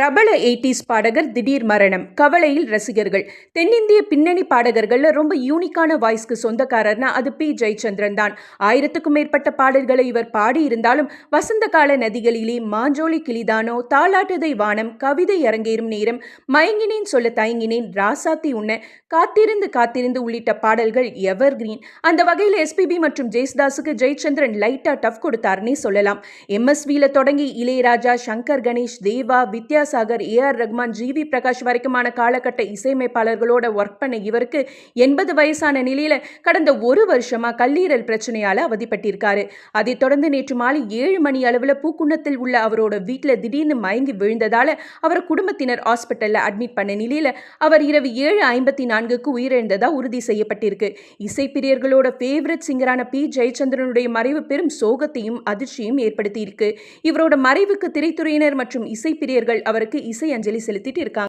பிரபல 80s பாடகர் திடீர் மரணம், கவலையில் ரசிகர்கள். தென்னிந்திய பின்னணி பாடகர்கள்ல ரொம்ப யூனிக்கான வாய்ஸ்க்கு சொந்தக்காரர்னா அது பி. ஜெயச்சந்திரன் தான். 1000க்கும் மேற்பட்ட பாடல்களை இவர் பாடியிருந்தாலும், வசந்த கால நதிகளிலே, மாஞ்சோலை கிளிதானோ, தாலாட்டுதை வானம், கவிதை அரங்கேறும் நேரம், மயங்கினேன் சொல்ல தயங்கினேன், ராசாத்தி உன்ன, காத்திருந்து காத்திருந்து உள்ளிட்ட பாடல்கள் எவர் கிரீன். அந்த வகையில் எஸ்பிபி மற்றும் ஜேசுதாஸுக்கு ஜெயச்சந்திரன் லைட்டா டஃப் கொடுத்தாருன்னே சொல்லலாம். எம்எஸ்வியில தொடங்கி இளையராஜா, சங்கர் கணேஷ், தேவா, வித்யாசாகர், ஏ.ஆர். ரஹ்மான், ஜி.வி. பிரகாஷ் வரைக்குமான காலகட்ட இசையமைப்பாளர்களோட ஒர்க் பண்ண இவருக்கு 80 வயசான நிலையில கடந்த ஒரு வருஷமா கல்லீரல் பிரச்சனையால அவதிப்பட்டிருக்காரு. அதைத் தொடர்ந்து நேற்று மாலை 7 மணி அளவுல பூக்குன்னத்தில் உள்ள அவரோட வீட்டுல திடீர்னு மயங்கி விழுந்ததால அவர் குடும்பத்தினர் ஹாஸ்பிட்டல்ல அட்மிட் பண்ண நிலையில அவர் இரவு 7:54க்கு உயிரிழந்ததா உறுதி செய்யப்பட்டிருக்கு. இசைப்பிரியர்களோட ஃபேவரட் சிங்கரான பி. ஜெயச்சந்திரனுடைய மறைவு பெரும் சோகத்தையும் அதிர்ச்சியும் ஏற்படுத்தியிருக்கு. இவரோட மறைவுக்கு திரைத்துறையினர் மற்றும் இசைப்பிரியர்கள் அவருக்கு இசை அஞ்சலி செலுத்திட்டு இருக்காங்க.